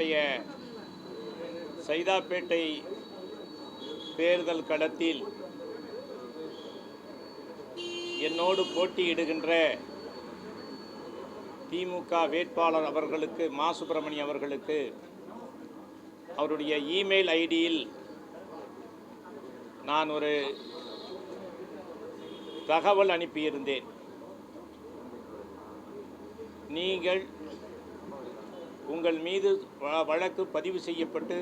நம்முடைய சைதாப்பேட்டை தேர்தல் களத்தில் என்னோடு போட்டியிடுகின்ற திமுக வேட்பாளர் அவர்களுக்கு மா சுப்பிரமணியம் அவர்களுக்கு அவருடைய இமெயில் ஐடியில் நான் ஒரு தகவல் அனுப்பியிருந்தேன். நீங்கள் உங்கள் மீது வழக்கு பதிவு செய்யப்பட்டு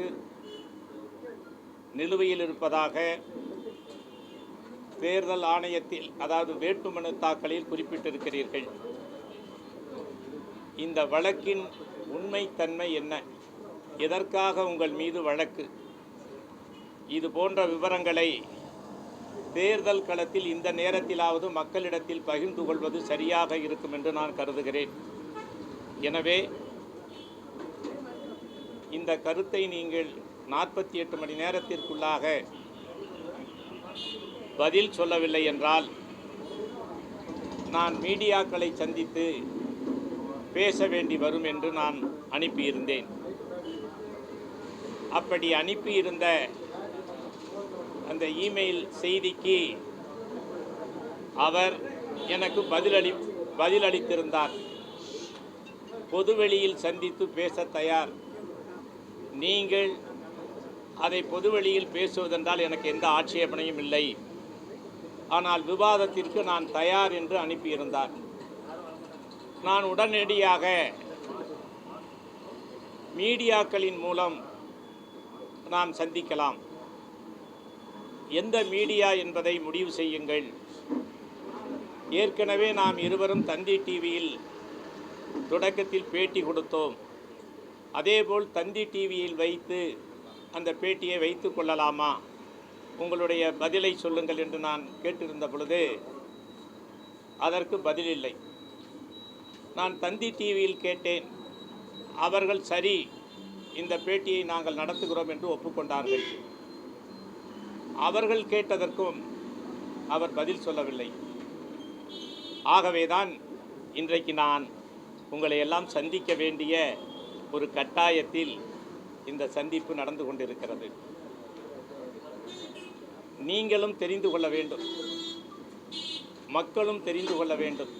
நிலுவையில் இருப்பதாக தேர்தல் ஆணையத்தில், அதாவது வேட்புமனு தாக்கலில் குறிப்பிட்டிருக்கிறீர்கள். இந்த வழக்கின் உண்மைத்தன்மை என்ன? எதற்காக உங்கள் மீது வழக்கு? இது போன்ற விவரங்களை தேர்தல் களத்தில் இந்த நேரத்திலாவது மக்களிடத்தில் பகிர்ந்து கொள்வது சரியாக இருக்கும் என்று நான் கருதுகிறேன். எனவே இந்த கருத்தை நீங்கள் 48 மணி நேரத்திற்குள்ளாக பதில் சொல்லவில்லை என்றால் நான் மீடியாக்களை சந்தித்து பேச வேண்டி வரும் என்று நான் அனுப்பியிருந்தேன். அப்படி அனுப்பியிருந்த அந்த இமெயில் செய்திக்கு அவர் எனக்கு பதிலளித்திருந்தார். பொதுவெளியில் சந்தித்து பேச தயார். நீங்கள் அதை பொதுவெளியில் பேசுவதென்றால் எனக்கு எந்த ஆட்சேபனையும் இல்லை, ஆனால் விவாதத்திற்கு நான் தயார் என்று அனுப்பியிருந்தார். நான் உடனடியாக மீடியாக்களின் மூலம் நாம் சந்திக்கலாம், எந்த மீடியா என்பதை முடிவு செய்யுங்கள். ஏற்கனவே நாம் இருவரும் தந்தி டிவியில் தொடக்கத்தில் பேட்டி கொடுத்தோம். அதேபோல் தந்தி டிவியில் வைத்து அந்த பேட்டியை வைத்து கொள்ளலாமா? உங்களுடைய பதிலை சொல்லுங்கள் என்று நான் கேட்டிருந்த பொழுது அதற்கு பதிலில்லை. நான் தந்தி டிவியில் கேட்டேன். அவர்கள் சரி, இந்த பேட்டியை நாங்கள் நடத்துகிறோம் என்று ஒப்புக்கொண்டார்கள். அவர்கள் கேட்டதற்கும் அவர் பதில் சொல்லவில்லை. ஆகவேதான் இன்றைக்கு நான் உங்களை எல்லாம் சந்திக்க வேண்டிய ஒரு கட்டாயத்தில் இந்த சந்திப்பு நடந்து கொண்டிருக்கிறது. நீங்களும் தெரிந்து கொள்ள வேண்டும், மக்களும் தெரிந்து கொள்ள வேண்டும்.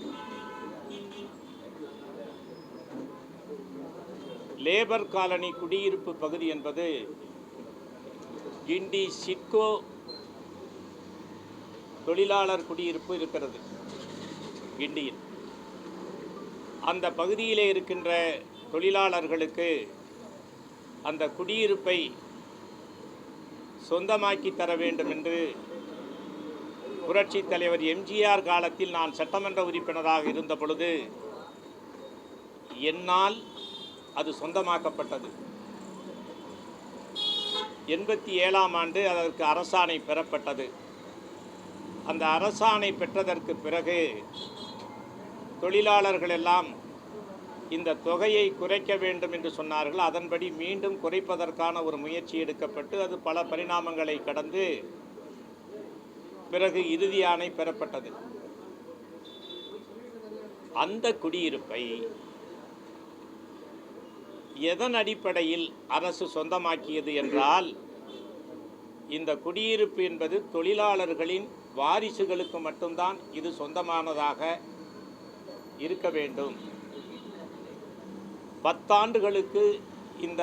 லேபர் காலனி குடியிருப்பு பகுதி என்பது கிண்டி சிட்கோ தொழிலாளர் குடியிருப்பு இருக்கிறது கிண்டியில். அந்த பகுதியிலே இருக்கின்ற தொழிலாளர்களுக்கு அந்த குடியிருப்பை சொந்தமாக்கி தர வேண்டும் என்று புரட்சித் தலைவர் எம்ஜிஆர் காலத்தில் நான் சட்டமன்ற உறுப்பினராக இருந்த பொழுது என்னால் அது சொந்தமாக்கப்பட்டது. 87ஆம் ஆண்டு அதற்கு அரசாணை பெறப்பட்டது. அந்த அரசாணை பெற்றதற்கு பிறகு தொழிலாளர்கள் எல்லாம் இந்த தொகையை குறைக்க வேண்டும் என்று சொன்னார்கள். அதன்படி மீண்டும் குறைப்பதற்கான ஒரு முயற்சி எடுக்கப்பட்டு அது பல பரிணாமங்களை கடந்து பிறகு இறுதி ஆணை பெறப்பட்டது. அந்த குடியிருப்பை எதன் அடிப்படையில் அரசு சொந்தமாக்கியது என்றால், இந்த குடியிருப்பு என்பது தொழிலாளர்களின் வாரிசுகளுக்கு மட்டும்தான் இது சொந்தமானதாக இருக்க வேண்டும். 10 ஆண்டுகளுக்கு இந்த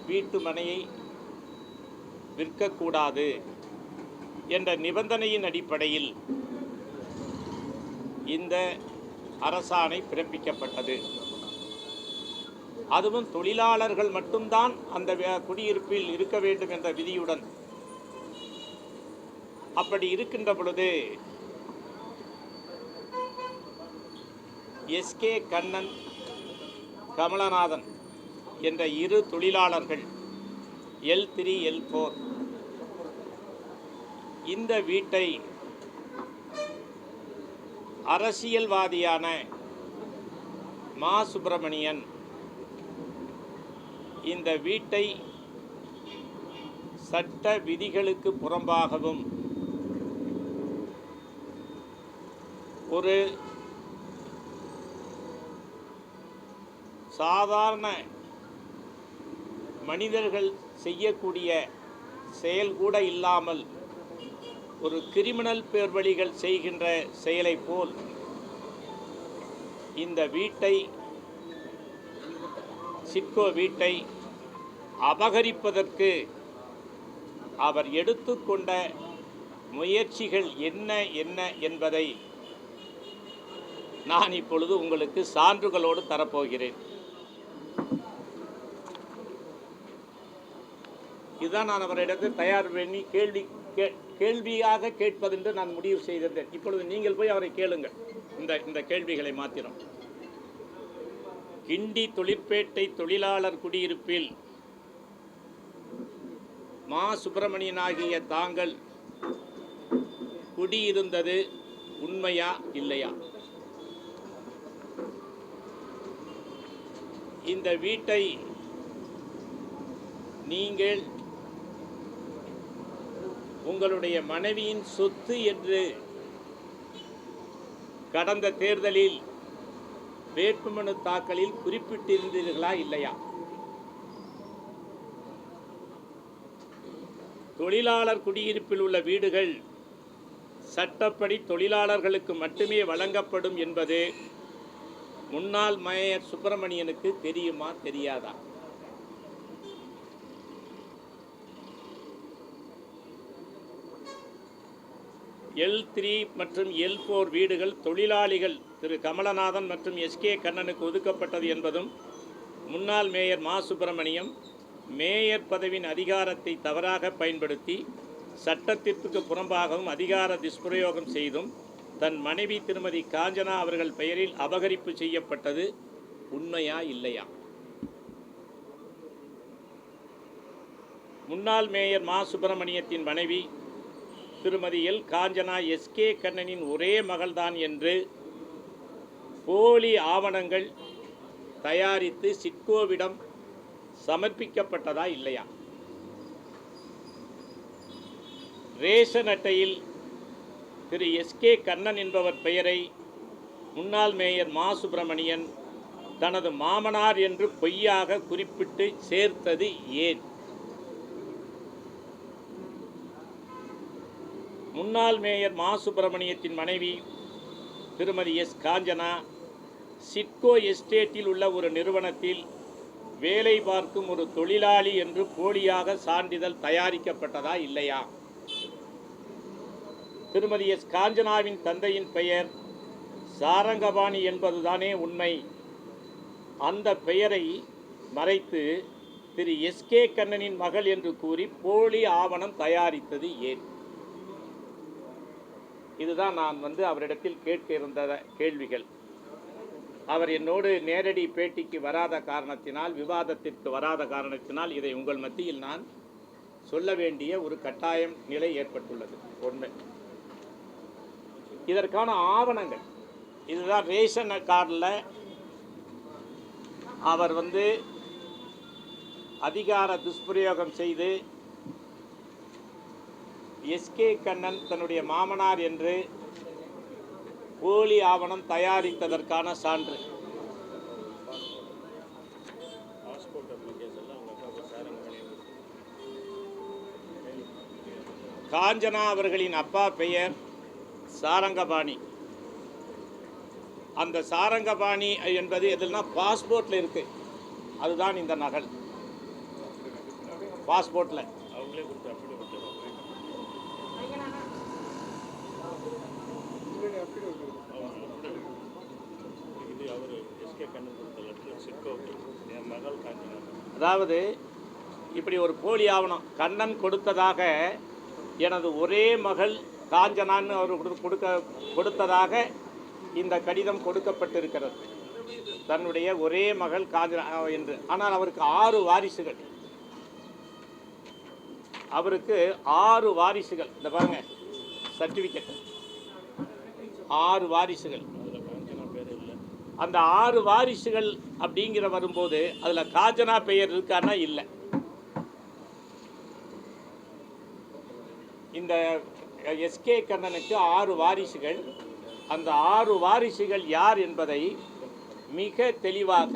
வீட்டு மனையை விற்கக்கூடாது என்ற நிபந்தனையின் அடிப்படையில் இந்த அரசாணை பிறப்பிக்கப்பட்டது. அதுவும் தொழிலாளர்கள் மட்டும்தான் அந்த குடியிருப்பில் இருக்க வேண்டும் என்ற விதியுடன். அப்படி இருக்கின்ற பொழுது எஸ்கே கண்ணன், கமலநாதன் என்ற 2 தொழிலாளர்கள் L3 L4 இந்த வீட்டை அரசியல்வாதியான மா சுப்பிரமணியன் இந்த வீட்டை சட்ட விதிகளுக்கு புறம்பாகவும் ஒரு சாதாரண மனிதர்கள் செய்யக்கூடிய செயல் கூட இல்லாமல் ஒரு கிரிமினல் பேர்வழிகள் செய்கின்ற செயலை போல் இந்த வீட்டை, சிட்கோ வீட்டை அபகரிப்பதற்கு அவர் எடுத்துக்கொண்ட முயற்சிகள் என்ன என்ன என்பதை நான் இப்பொழுது உங்களுக்கு சான்றுகளோடு தரப்போகிறேன். இதுதான் நான் அவரிடத்தில் தயார் பண்ணி கேள்வியாக கேட்பதென்று நான் முடிவு செய்திருந்தேன். இப்பொழுது நீங்கள் போய் அவரை கேளுங்கள் இந்த கேள்விகளை மாத்திரம். கிண்டி தொழிற்பேட்டை தொழிலாளர் குடியிருப்பில் மா சுப்பிரமணியன் ஆகிய தாங்கள் குடியிருந்தது உண்மையா இல்லையா? இந்த வீட்டை நீங்கள் உங்களுடைய மனைவியின் சொத்து என்று கடந்த தேர்தலில் வேட்புமனு தாக்கலில் குறிப்பிட்டிருந்தீர்களா இல்லையா? தொழிலாளர் குடியிருப்பில் உள்ள வீடுகள் சட்டப்படி தொழிலாளர்களுக்கு மட்டுமே வழங்கப்படும் என்பது முன்னாள் மேயர் சுப்பிரமணியனுக்கு தெரியுமா தெரியாதா? L3 மற்றும் L4 வீடுகள் தொழிலாளிகள் திரு கமலநாதன் மற்றும் SK கண்ணனுக்கு ஒதுக்கப்பட்டது என்பதும் முன்னாள் மேயர் மா சுப்பிரமணியம் மேயர் பதவியின் அதிகாரத்தை தவறாக பயன்படுத்தி சட்டத்திற்கு புறம்பாகவும் அதிகார துஷ்பிரயோகம் செய்தும் தன் மனைவி திருமதி காஞ்சனா அவர்கள் பெயரில் அபகரிப்பு செய்யப்பட்டது உண்மையா இல்லையா? முன்னாள் மேயர் மா சுப்பிரமணியத்தின் மனைவி திருமதி காஞ்சனா SK கண்ணனின் ஒரே மகள்தான் என்று போலி ஆவணங்கள் தயாரித்து சிட்கோவிடம் சமர்ப்பிக்கப்பட்டதா இல்லையா? ரேஷன் அட்டையில் திரு SK கண்ணன் என்பவர் பெயரை முன்னாள் மேயர் மா சுப்பிரமணியன் தனது மாமனார் என்று பொய்யாக குறிப்பிட்டு சேர்த்தது ஏன்? முன்னாள் மேயர் மா சுப்பிரமணியத்தின் மனைவி திருமதி காஞ்சனா சிட்கோ எஸ்டேட்டில் உள்ள ஒரு நிறுவனத்தில் வேலை பார்க்கும் ஒரு தொழிலாளி என்று போலியாக சான்றிதழ் தயாரிக்கப்பட்டதா இல்லையா? திருமதி காஞ்சனாவின் தந்தையின் பெயர் சாரங்கபாணி என்பதுதானே உண்மை. அந்த பெயரை மறைத்து திரு SK கண்ணனின் மகள் என்று கூறி போலி ஆவணம் தயாரித்தது ஏன்? இதுதான் நான் அவரிடத்தில் கேட்க இருந்த கேள்விகள். அவர் என்னோடு நேரடி பேட்டிக்கு வராத காரணத்தினால், விவாதத்திற்கு வராத காரணத்தினால் இதை உங்கள் மத்தியில் நான் சொல்ல வேண்டிய ஒரு கட்டாயம் நிலை ஏற்பட்டுள்ளது. ஒன்று, இதற்கான ஆவணங்கள் இதுதான். ரேஷன் கார்டில் அவர் அதிகார துஷ்பிரயோகம் செய்து SK கண்ணன் தன்னுடைய மாமனார் என்று போலி ஆவணம் தயாரித்ததற்கான சான்று. காஞ்சனா அவர்களின் அப்பா பெயர் சாரங்கபாணி. அந்த சாரங்கபாணி என்பது எதுனா பாஸ்போர்ட்டில் இருக்குது. அதுதான் இந்த நகல் பாஸ்போர்ட்டில். அவங்களே கொடுத்து அதாவது இப்படி ஒரு போலி ஆவணம் கண்ணன் கொடுத்ததாக, எனது ஒரே மகள் காஞ்சனான்னு அவர் கொடுத்ததாக இந்த கடிதம் கொடுக்கப்பட்டிருக்கிறது. தன்னுடைய ஒரே மகள் காஞ்சனா என்று. ஆனால் அவருக்கு 6 வாரிசுகள். அவருக்கு 6 வாரிசுகள். இந்த பாருங்க சர்டிஃபிகேட், 6 வாரிசுகள். அந்த 6 வாரிசுகள் அப்படிங்கிற வரும்போது அதில் காஞ்சனா பெயர் இருக்கான்னா இல்லை. இந்த SK கண்ணனுக்கு 6 வாரிசுகள். அந்த 6 வாரிசுகள் யார் என்பதை மிக தெளிவாக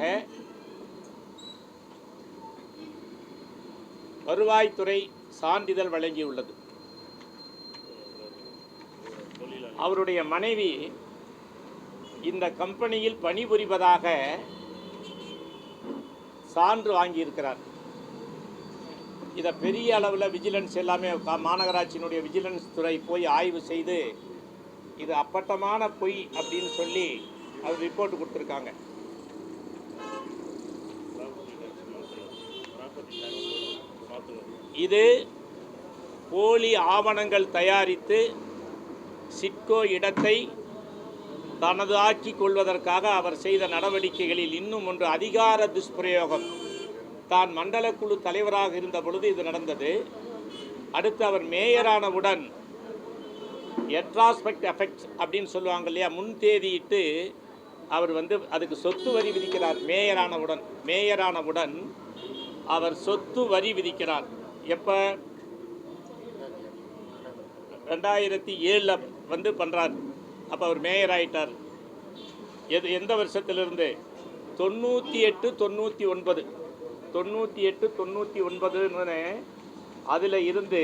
வருவாய்த்துறை சான்றிதழ் வழங்கியுள்ளது. அவருடைய மனைவி இந்த கம்பெனியில் பணிபுரிவதாக சான்று வாங்கியிருக்கிறார். இதை பெரிய அளவில் விஜிலன்ஸ் எல்லாமே மாநகராட்சியினுடைய விஜிலன்ஸ் துறை போய் ஆய்வு செய்து இது அப்பட்டமான பொய் அப்படின்னு சொல்லி அவர் ரிப்போர்ட் கொடுத்துருக்காங்க. இது போலி ஆவணங்கள் தயாரித்து சிட்கோ இடத்தை தனது ஆக்கிக் கொள்வதற்காக அவர் செய்த நடவடிக்கைகளில் இன்னும் ஒன்று அதிகார துஷ்பிரயோகம். தான் மண்டல குழு தலைவராக இருந்த பொழுது இது நடந்தது. அடுத்து அவர் மேயரானவுடன் எட்ராஸ்பெக்ட் எஃபெக்ட் அப்படின்னு சொல்லுவாங்க இல்லையா, முன் தேதியிட்டு அவர் அதுக்கு சொத்து வரி விதிக்கிறார். மேயரானவுடன் அவர் சொத்து வரி விதிக்கிறார். எப்போ? 2007 பண்ணுறார். அப்போ அவர் மேயர் ஆகிட்டார். எந்த வருஷத்திலிருந்து? 98, 99 அதில் இருந்து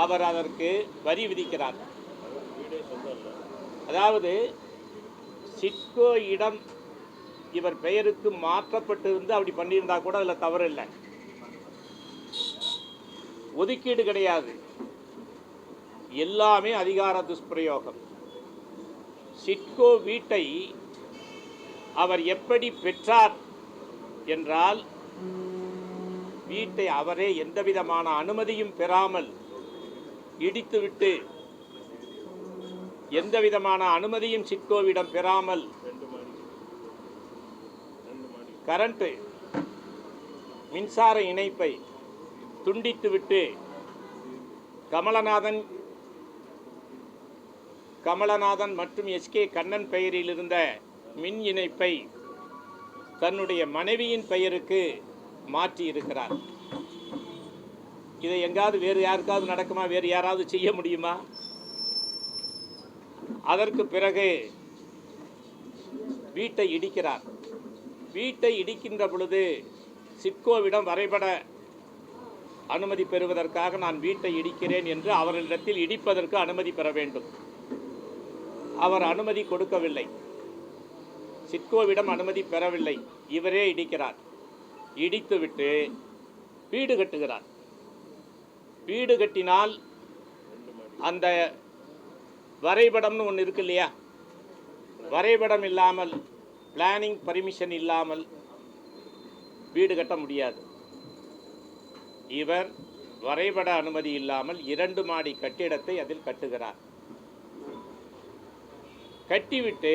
அவர் அதற்கு வரி விதிக்கிறார். அதாவது சிட்கோ இடம் இவர் பெயருக்கு மாற்றப்பட்டிருந்து அப்படி பண்ணியிருந்தா கூட அதில் தவறு இல்லை. ஒதுக்கீடு கிடையாது, எல்லாமே அதிகார துஷ்பிரயோகம். சிட்கோ வீட்டை அவர் எப்படி பெற்றார் என்றால், வீட்டை அவரே எந்தவிதமான அனுமதியும் பெறாமல் இடித்துவிட்டு, எந்தவிதமான அனுமதியும் சிட்கோவிடம் பெறாமல் கரண்ட் மின்சார இணைப்பை துண்டித்துவிட்டு கமலநாதன் மற்றும் எஸ்கே கண்ணன் பெயரில் இருந்த மின் இணைப்பை தன்னுடைய மனைவியின் பெயருக்கு மாற்றி இருக்கிறார். இதை எங்காவது வேறு யாருக்காவது நடக்குமா? வேறு யாராவது செய்ய முடியுமா? அதற்கு பிறகு வீட்டை இடிக்கிறார். வீட்டை இடிக்கின்ற பொழுது சிட்கோவிடம் வரைபட அனுமதி பெறுவதற்காக நான் வீட்டை இடிக்கிறேன் என்று அவர்களிடத்தில் இடிப்பதற்கு அனுமதி பெற வேண்டும். அவர் அனுமதி கொடுக்கவில்லை, சிட்கோவிடம் அனுமதி பெறவில்லை. இவரே இடிக்கிறார். இடித்துவிட்டு வீடு கட்டுகிறார். வீடு கட்டினால் அந்த வரைபடம்னு ஒன்று இருக்கு இல்லையா, வரைபடம் இல்லாமல், பிளானிங் பர்மிஷன் இல்லாமல் வீடு கட்ட முடியாது. இவர் வரைபட அனுமதி இல்லாமல் 2 மாடி கட்டிடத்தை அதில் கட்டுகிறார். கட்டிவிட்டு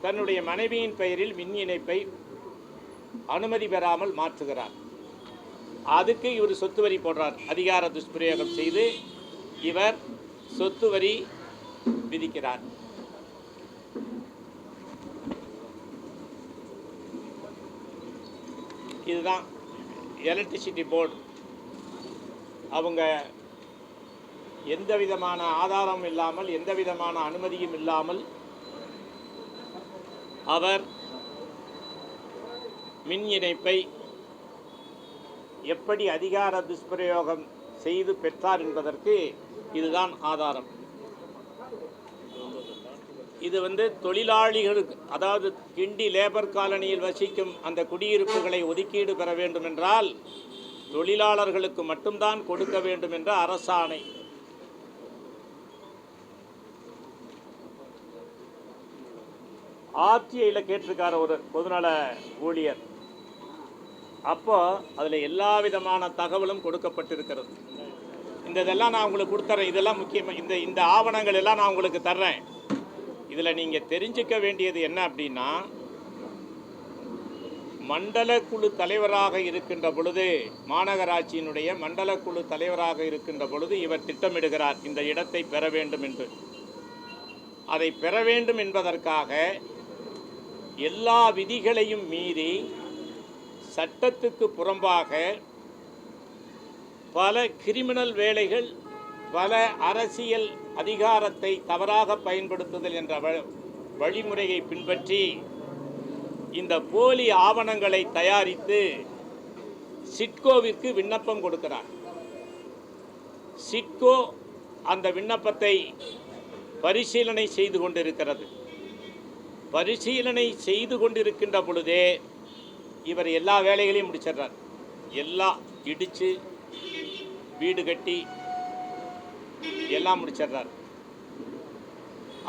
தன்னுடைய மனைவியின் பெயரில் மின் இணைப்பை அனுமதி பெறாமல் மாற்றுகிறார். அதுக்கு இவர் சொத்து வரி போடுறார். அதிகார துஷ்பிரயோகம் செய்து இவர் சொத்து வரி விதிக்கிறார். இதுதான் எலக்ட்ரிசிட்டி போர்டு. அவங்க எந்த விதமான ஆதாரம் இல்லாமல், எந்த விதமான அனுமதியும் இல்லாமல் அவர் மின் இணைப்பை எப்படி அதிகார துஷ்பிரயோகம் செய்து பெற்றார் என்பதற்கு இதுதான் ஆதாரம். இது தொழிலாளிகளுக்கு, அதாவது கிண்டி லேபர் காலனியில் வசிக்கும் அந்த குடியிருப்புகளை ஒதுக்கீடு பெற வேண்டும் என்றால் தொழிலாளர்களுக்கு மட்டும்தான் கொடுக்க வேண்டும் என்ற அரசாணை. ஆர்டிஐயில் கேட்டிருக்கார் ஒரு பொதுநல ஊழியர். அப்போ அதில் எல்லா விதமான தகவலும் கொடுக்கப்பட்டிருக்கிறது. இதெல்லாம் நான் உங்களுக்கு கொடுத்துறேன். இதெல்லாம் முக்கியமாக இந்த ஆவணங்கள் எல்லாம் நான் உங்களுக்கு தர்றேன். இதில் நீங்கள் தெரிஞ்சுக்க வேண்டியது என்ன அப்படின்னா, மண்டல குழு தலைவராக இருக்கின்ற பொழுது, மாநகராட்சியினுடைய மண்டல குழு தலைவராக இருக்கின்ற பொழுது இவர் திட்டமிடுகிறார் இந்த இடத்தை பெற வேண்டும் என்று. அதை பெற வேண்டும் என்பதற்காக எல்லா விதிகளையும் மீறி சட்டத்துக்கு புறம்பாக பல கிரிமினல் வேலைகள், பல அரசியல் அதிகாரத்தை தவறாக பயன்படுத்துதல் என்ற வழிமுறையை பின்பற்றி இந்த போலி ஆவணங்களை தயாரித்து சிட்கோவிற்கு விண்ணப்பம் கொடுக்கிறார். சிட்கோ அந்த விண்ணப்பத்தை பரிசீலனை செய்து கொண்டிருக்கிறது. பரிசீலனை செய்து கொண்டிருக்கின்ற பொழுதே இவர் எல்லா வேலைகளையும் முடிச்சிடுறார். எல்லாம் இடித்து வீடு கட்டி எல்லாம் முடிச்சிடுறார்.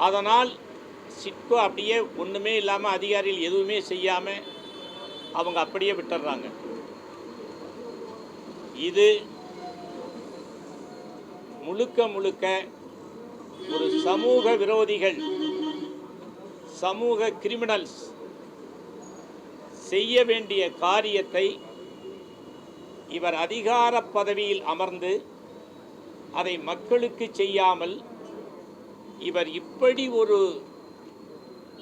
அதனால் சிட்கோ அப்படியே ஒன்றுமே இல்லாமல், அதிகாரிகள் எதுவுமே செய்யாமல் அவங்க அப்படியே விட்டுடுறாங்க. இது முழுக்க முழுக்க ஒரு சமூக விரோதிகள், சமூக கிரிமினல்ஸ் செய்ய வேண்டிய காரியத்தை இவர் அதிகார பதவியில் அமர்ந்து அதை மக்களுக்கு செய்யாமல் இவர் இப்படி ஒரு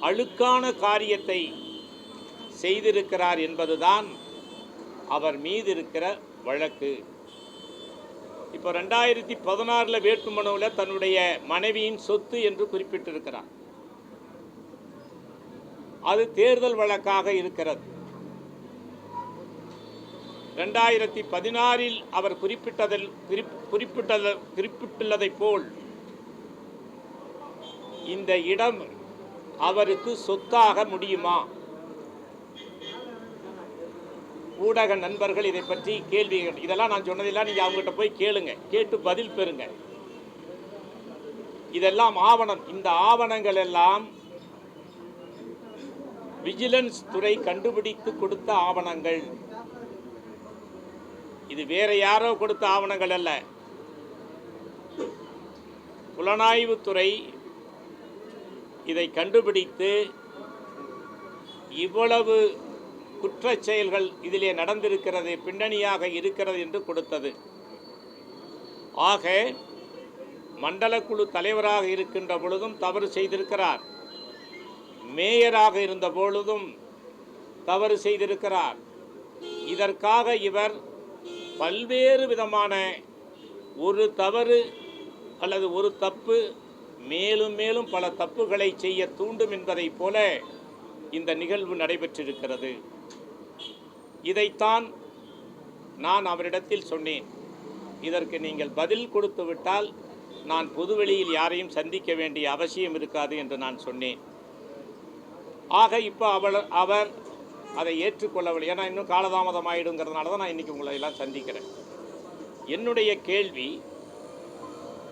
அழுக்கான காரியத்தை செய்திருக்கிறார் என்பதுதான் அவர் மீது இருக்கிற வழக்கு. இப்போ 2016 வேட்புமனுவில் தன்னுடைய மனைவியின் சொத்து என்று குறிப்பிட்டிருக்கிறார். அது தேர்தல் வழக்காக இருக்கிறது. 2016 அவர் குறிப்பிட்டுள்ளதை போல் இந்த இடம் அவருக்கு சொத்தாக முடியுமா? ஊடக நண்பர்கள் இதை பற்றி கேள்விகள், இதெல்லாம் நான் சொன்னதெல்லாம் நீங்கள் அவங்ககிட்ட போய் கேளுங்க, கேட்டு பதில் பெறுங்க. இதெல்லாம் ஆவணம். இந்த ஆவணங்கள் எல்லாம் விஜிலன்ஸ் துறை கண்டுபிடித்து கொடுத்த ஆவணங்கள். இது வேற யாரோ கொடுத்த ஆவணங்கள் அல்ல. புலனாய்வுத்துறை இதை கண்டுபிடித்து இவ்வளவு குற்றச் செயல்கள் இதிலே நடந்திருக்கிறது, பின்னணியாக இருக்கிறது என்று கொடுத்தது. ஆக மண்டல குழு தலைவராக இருக்கின்ற பொழுதும் தவறு செய்திருக்கிறார், மேயராக இருந்த பொழுதும் தவறு செய்திருக்கிறார். இதற்காக இவர் பல்வேறு விதமான ஒரு தவறு அல்லது ஒரு தப்பு மேலும் மேலும் பல தப்புகளை செய்ய தூண்டும் என்பதைப் போல இந்த நிகழ்வு நடைபெற்றிருக்கிறது. இதைத்தான் நான் அவரிடத்தில் சொன்னேன். இதற்கு நீங்கள் பதில் கொடுத்து விட்டால் நான் பொதுவெளியில் யாரையும் சந்திக்க வேண்டிய அவசியம் இருக்காது என்று நான் சொன்னேன். ஆக இப்போ அவர் அதை ஏற்றுக்கொள்ளவில்லை. ஏன்னா இன்னும் காலதாமதம் ஆகிடுங்கிறதுனால தான் நான் இன்றைக்கி உங்களை எல்லாம் சந்திக்கிறேன். என்னுடைய கேள்வி,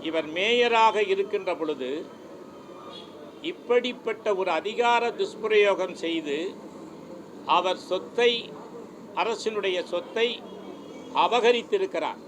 இவர் மேயராக இருக்கின்ற பொழுது இப்படிப்பட்ட ஒரு அதிகார துஷ்பிரயோகம் செய்து அவர் சொத்தை, அரசினுடைய சொத்தை அபகரித்திருக்கிறார்.